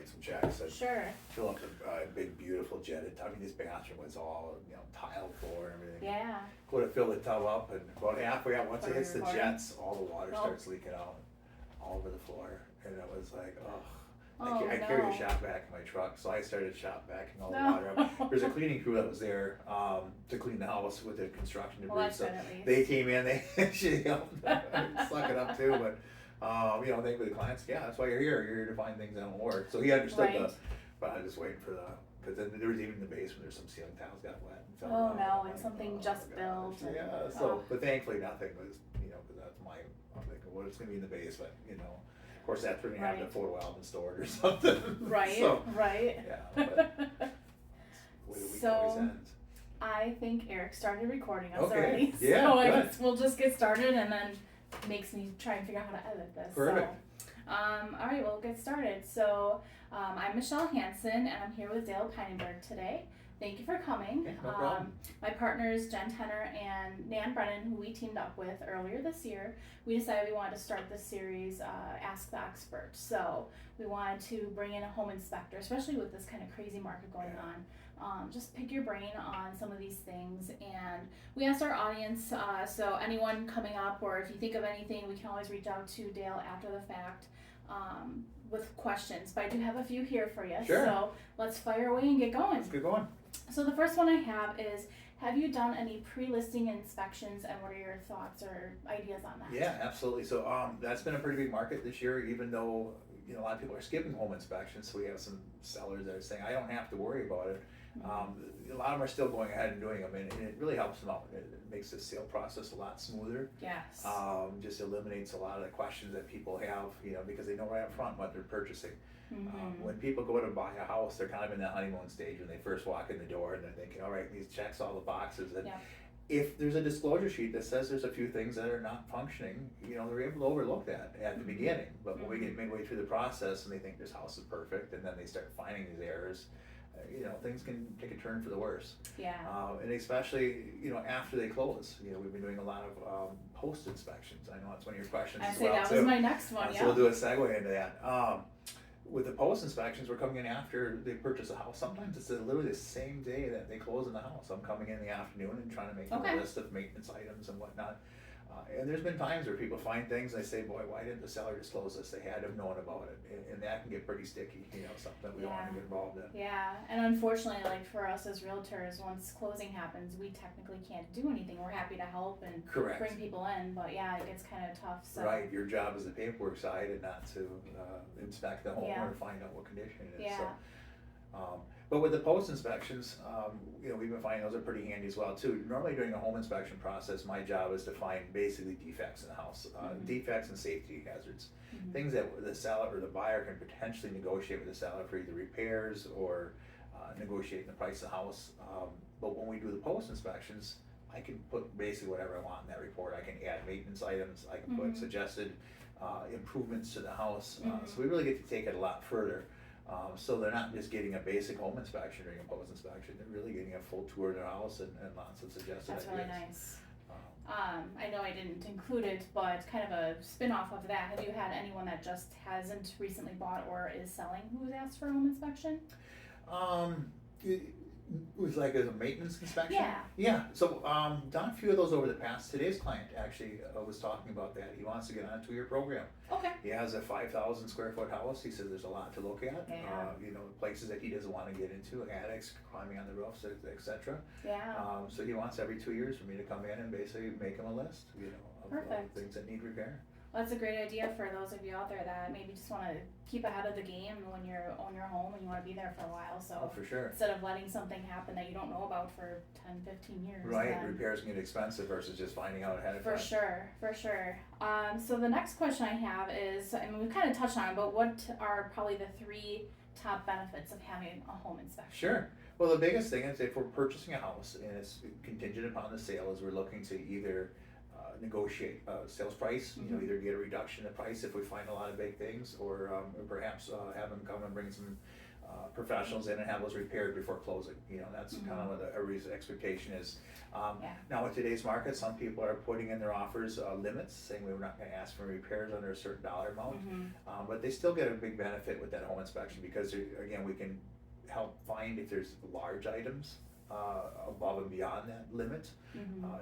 write some checks and Sure. fill up the big beautiful jet. I mean, this bathroom was all, tile floor and everything. Yeah. Go to fill the tub up, and about halfway out, once it hits the Water. jets, all the water Oh. starts leaking out all over the floor. And it was like, ugh. Oh, I carried no. a shop vac in my truck, so I started shop vacuuming all the No. water up. There's a cleaning crew that was there to clean the house with the construction debris. Well, that's So good at least. they came in, they actually helped suck it up too. But thank the clients. Yeah, that's why you're here. You're here to find things that don't work. So he understood Right. but I was just waiting for because then there was even in the basement. There's some ceiling tiles got wet. And fell Oh, down. no, I'm and like, something oh, just gosh. built and- Yeah. So, but thankfully nothing was, because that's I'm thinking, well, it's gonna be in the basement. Of course, that's when you have the Right. photo album stored or something. Right, So, right. yeah, but the way the week always So, ends. I think Eric started recording us Okay, already. yeah, So I good. guess we'll just get started and then makes me try and figure out how to edit this. Perfect. So, all right, we'll get started. So, I'm Michelle Hansen and I'm here with Dale Peinenberg today. Thank you for coming. Yeah, no problem. My partners, Jen Tenner and Nan Brennan, who we teamed up with earlier this year, we decided we wanted to start this series, Ask the Expert. So we wanted to bring in a home inspector, especially with this kind of crazy market going on. Just pick your brain on some of these things. And we asked our audience, so anyone coming up or if you think of anything, we can always reach out to Dale after the fact. With questions, but I do have a few here for you. Sure. So let's fire away and get going. Let's get going. So the first one I have is, have you done any pre-listing inspections and what are your thoughts or ideas on that? Yeah, absolutely. So that's been a pretty big market this year, even though a lot of people are skipping home inspections. So we have some sellers that are saying, I don't have to worry about it. A lot of them are still going ahead and doing them, and it really helps them out. It makes the sale process a lot smoother. Yes. Just eliminates a lot of the questions that people have, because they know right up front what they're purchasing. When people go to buy a house, they're kind of in that honeymoon stage when they first walk in the door, and they're thinking, all right, these checks all the boxes. And Yep. if there's a disclosure sheet that says there's a few things that are not functioning, they're able to overlook that at the beginning. But when we get midway through the process and they think this house is perfect, and then they start finding these errors, things can take a turn for the worse. Yeah. And especially, after they close. We've been doing a lot of post inspections. I know that's one of your questions I as say well that too. was my next one. So we'll do a segue into that. With the post inspections, we're coming in after they purchase a house. Sometimes it's literally the same day that they close in the house. I'm coming in the afternoon and trying to make Okay. a list of maintenance items and whatnot. And there's been times where people find things and they say, boy, why didn't the seller disclose this? They had to have known about it. And that can get pretty sticky, something that we don't want to get involved in. Yeah, and unfortunately, like for us as realtors, once closing happens, we technically can't do anything. We're happy to help and Correct. bring people in, but yeah, it gets kind of tough. So. Right, your job is the paperwork side and not to inspect the home Yeah. or find out what condition it is. Yeah. So, but with the post inspections, we've been finding those are pretty handy as well too. Normally during a home inspection process, my job is to find basically defects in the house, defects and safety hazards, things that the seller or the buyer can potentially negotiate with the seller for either repairs or negotiating the price of the house. But when we do the post inspections, I can put basically whatever I want in that report. I can add maintenance items. I can put suggested improvements to the house. So we really get to take it a lot further. So they're not just getting a basic home inspection during a post inspection. They're really getting a full tour of their house and lots of suggested That's ideas. really nice. I know I didn't include it, but kind of a spin-off of that. Have you had anyone that just hasn't recently bought or is selling who has asked for a home inspection? It was like a maintenance inspection? Yeah. Yeah, so done a few of those over the past. Today's client actually was talking about that. He wants to get on a 2-year program. Okay. He has a 5,000 square foot house. He says there's a lot to look at. Yeah. Places that he doesn't want to get into, attics, climbing on the roofs, etc. Yeah. So he wants every 2 years for me to come in and basically make him a list, of Perfect. things that need repair. Well, that's a great idea for those of you out there that maybe just want to keep ahead of the game when you own your home and you want to be there for a while. So Oh, for sure. instead of letting something happen that you don't know about for 10, 15 years. Right, then- repairs can get expensive versus just finding out ahead of time. For sure. So the next question I have is, I mean, we kind of touched on it, but what are probably the 3 top benefits of having a home inspection? Sure. Well, the biggest thing is if we're purchasing a house and it's contingent upon the sale, is we're looking to either negotiate sales price, either get a reduction in price if we find a lot of big things, or perhaps have them come and bring some professionals in and have those repaired before closing. That's kind of what everybody's expectation is. Yeah. Now with today's market, some people are putting in their offers limits, saying we're not gonna ask for repairs under a certain dollar amount. But they still get a big benefit with that home inspection because again, we can help find if there's large items above and beyond that limit,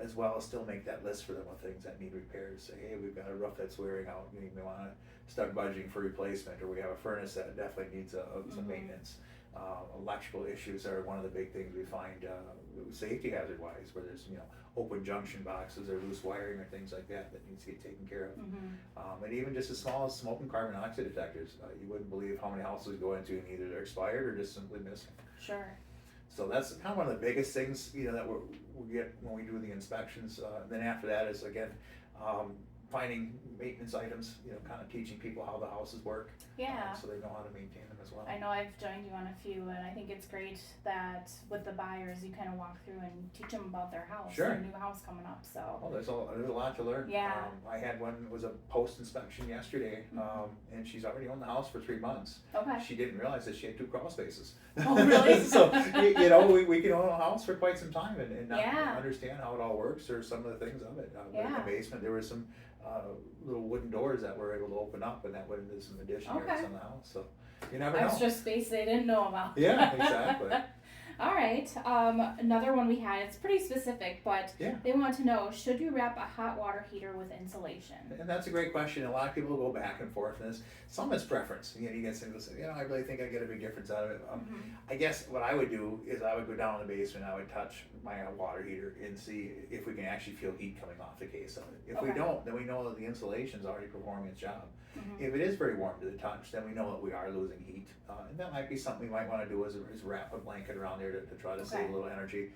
as well as still make that list for them of things that need repairs. Say, hey, we've got a roof that's wearing out, you may wanna start budgeting for replacement, or we have a furnace that definitely needs some maintenance. Electrical issues are one of the big things we find safety hazard wise, where there's open junction boxes or loose wiring or things like that needs to get taken care of. And even just as small as smoke and carbon monoxide detectors, you wouldn't believe how many houses we go into and either they're expired or just simply missing. Sure. So that's kind of one of the biggest things that we get when we do the inspections. And then after that is again finding maintenance items, kind of teaching people how the houses work. Yeah. So they know how to maintain them as well. I know I've joined you on a few, and I think it's great that with the buyers, you kind of walk through and teach them about their house, Sure. their new house coming up. So. Oh, there's a lot to learn. Yeah. I had one, it was a post inspection yesterday, and she's already owned the house for 3 months. Okay. She didn't realize that she had 2 crawl spaces. Oh, really? So, we can own a house for quite some time and not understand how it all works or some of the things of it. In the basement, there were some little wooden doors that were able to open up, and that went into some addition areas on the house. So you never know. Extra space they didn't know about. Yeah, exactly. All right. Another one we had, it's pretty specific, but they want to know, should you wrap a hot water heater with insulation? And that's a great question. A lot of people go back and forth in this. Some is preference. You get some people say, I really think I get a big difference out of it. I guess what I would do is I would go down in the basement, I would touch my water heater and see if we can actually feel heat coming off the case of it. If we don't, then we know that the insulation's already performing its job. If it is very warm to the touch, then we know that we are losing heat. And that might be something we might want to do is wrap a blanket around there to try to save a little energy.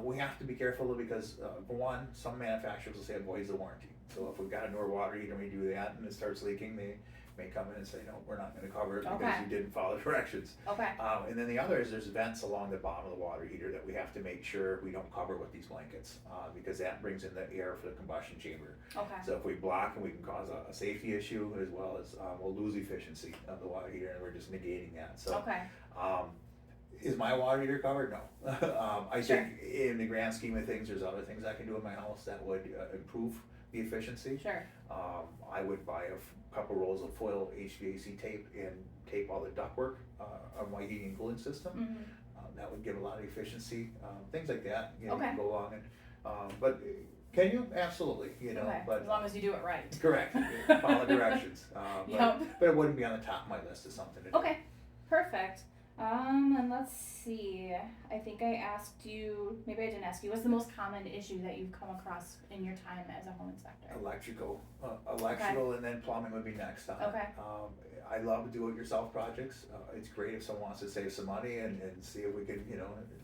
We have to be careful though because for one, some manufacturers will say it voids the warranty. So if we've got a newer water heater and we do that and it starts leaking, they may come in and say, no, we're not going to cover it because you didn't follow the directions. And then the other is there's vents along the bottom of the water heater that we have to make sure we don't cover with these blankets because that brings in the air for the combustion chamber. So if we block, and we can cause a safety issue as well as we'll lose efficiency of the water heater and we're just negating that. So is my water heater covered? No. I think in the grand scheme of things, there's other things I can do in my house that would improve the efficiency. I would buy a couple rolls of foil HVAC tape and tape all the ductwork of my heating and cooling system. That would give a lot of efficiency. Things like that. You can go along and, but can you? Absolutely. But as long as you do it right. Correct. Follow directions. But it wouldn't be on the top of my list of something to do. Okay. Perfect. And let's see. I think I asked you, maybe I didn't ask you, what's the most common issue that you've come across in your time as a home inspector? Electrical, and then plumbing would be next on it. I love do-it-yourself projects. It's great if someone wants to save some money and see if we can,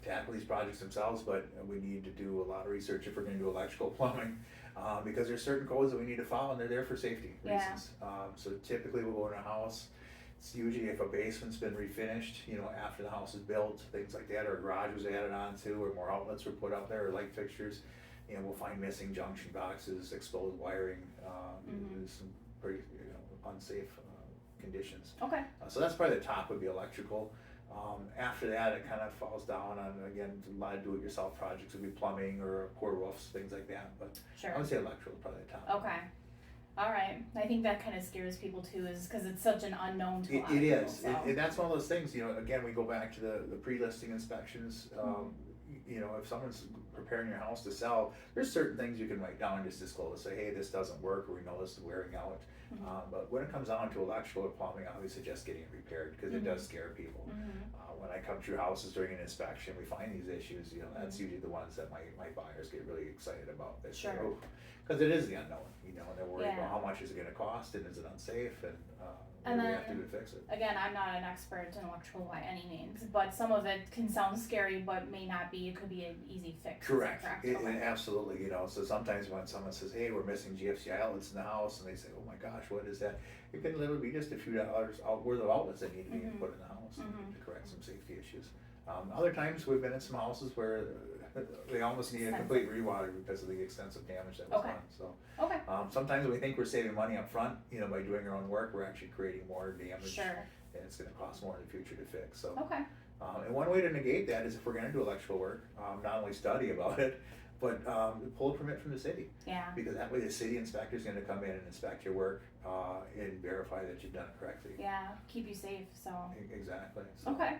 tackle these projects themselves, but we need to do a lot of research if we're gonna do electrical plumbing, because there's certain codes that we need to follow and they're there for safety reasons. So typically we'll go in a house. It's usually if a basement's been refinished, after the house is built, things like that, or a garage was added on to, or more outlets were put up there, or light fixtures, we'll find missing junction boxes, exposed wiring, some pretty, unsafe conditions. So that's probably the top would be electrical. After that, it kind of falls down on, again, a lot of do-it-yourself projects would be plumbing or poor roofs, things like that, but I would say electrical is probably the top. All right. I think that kind of scares people too, is because it's such an unknown to a lot of people. It is. So. And that's one of those things, again, we go back to the pre-listing inspections. If someone's preparing your house to sell, there's certain things you can write down and just disclose. Say, hey, this doesn't work, or we know this is wearing out. But when it comes down to electrical or plumbing, I always suggest getting it repaired because it does scare people. When I come through houses during an inspection, we find these issues, that's usually the ones that my buyers get really excited about. They say, because it is the unknown, and they're worried about how much is it going to cost and is it unsafe and what do we have to do to fix it. Again, I'm not an expert in electrical by any means, but some of it can sound scary, but may not be. It could be an easy fix. Correct. Absolutely. So sometimes when someone says, "Hey, we're missing GFCI outlets in the house," and they say, "Oh my gosh, what is that?" It can literally be just a few dollars worth of outlets that need to be put in the house to correct some safety issues. Other times we've been in some houses where they almost need a complete rewatering because of the extensive damage that was done. So sometimes we think we're saving money up front, by doing our own work, we're actually creating more damage and it's gonna cost more in the future to fix, so. Okay. And one way to negate that is if we're gonna do electrical work, not only study about it, but pull a permit from the city. Yeah. Because that way the city inspector's gonna come in and inspect your work, and verify that you've done it correctly. Yeah. Keep you safe. So. Exactly. So. Okay.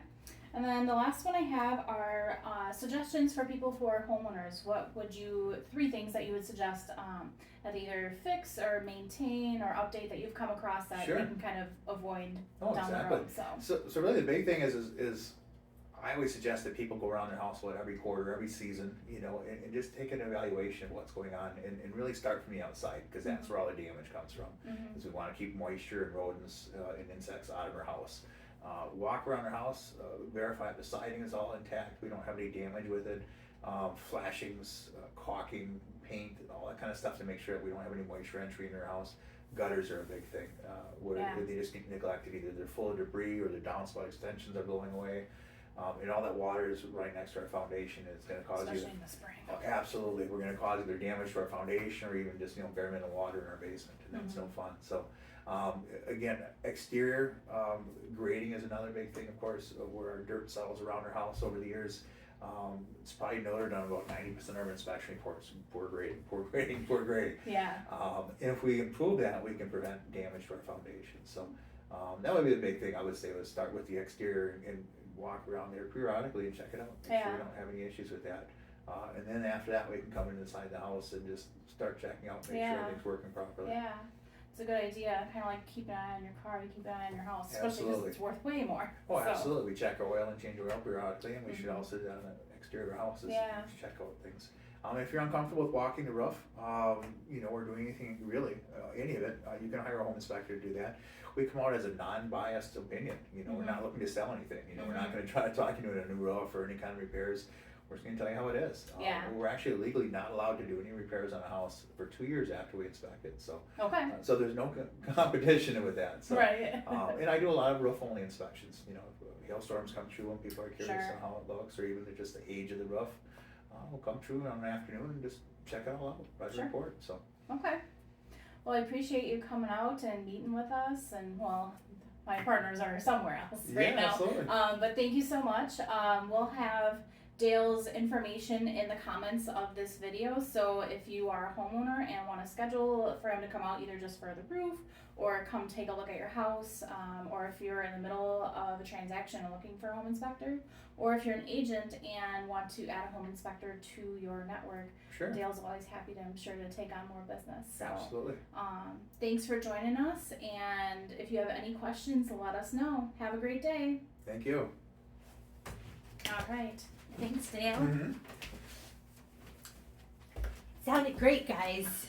And then the last one I have are suggestions for people who are homeowners. What would you, 3 things that you would suggest that either fix or maintain or update that you've come across that Sure. we can kind of avoid Oh, down exactly. the road? So really the big thing is I always suggest that people go around their house every quarter, every season, and just take an evaluation of what's going on and really start from the outside, because that's where all the damage comes from. Mm-hmm. Because we want to keep moisture and rodents and insects out of our house. Walk around our house, verify the siding is all intact, we don't have any damage with it, flashings, caulking, paint, all that kind of stuff to make sure that we don't have any moisture entry in our house. Gutters are a big thing, where Yeah. they just get neglected, either they're full of debris or the downspout extensions are blowing away. And all that water is right next to our foundation, it's gonna cause Especially you. in the spring. Absolutely, we're gonna cause either damage to our foundation or even just, bare minimum water in our basement, and that's no fun, so. Again, exterior, grading is another big thing, of course, where our dirt settles around our house over the years. It's probably noted on about 90% of our inspection reports, poor grading, poor grading, poor grading. Yeah. And if we improve that, we can prevent damage to our foundation, so, that would be the big thing, I would say, was start with the exterior and walk around there periodically and check it out, make sure Yeah. we don't have any issues with that. And then after that, we can come inside the house and just start checking out, make sure Yeah. everything's working properly. Yeah. It's a good idea. Kind of like keep an eye on your car, you keep an eye on your house, especially because Absolutely. it's worth way more. Oh, So, absolutely, we check our oil and change oil periodically, and we should Mhm. also do that on the exterior houses, Yeah. check out things. If you're uncomfortable with walking the roof, or doing anything really, any of it, you can hire a home inspector to do that. We come out as a non-biased opinion, we're not looking to sell anything, we're not gonna try to talk you into a new roof or any kind of repairs. We're just gonna tell you how it is. Yeah. We're actually legally not allowed to do any repairs on a house for 2 years after we inspect it, so. Okay. So there's no competition with that, so. Right. And I do a lot of roof-only inspections, if hailstorms come through and people are curious Sure. on how it looks, or even just the age of the roof. We'll come through on an afternoon and just check it all out, write a Sure. report, so. Okay. Well, I appreciate you coming out and meeting with us, and well, my partners are somewhere else right now. Absolutely. But thank you so much. We'll have Dale's information in the comments of this video, so if you are a homeowner and want to schedule for him to come out either just for the roof or come take a look at your house, or if you're in the middle of a transaction and looking for a home inspector, or if you're an agent and want to add a home inspector to your network, Sure, Dale's always happy to, I'm sure, to take on more business. So absolutely. thanks for joining us, and if you have any questions, let us know. Have a great day. Thank you. All right. Thanks, Dale. Mhm. Sounded great, guys.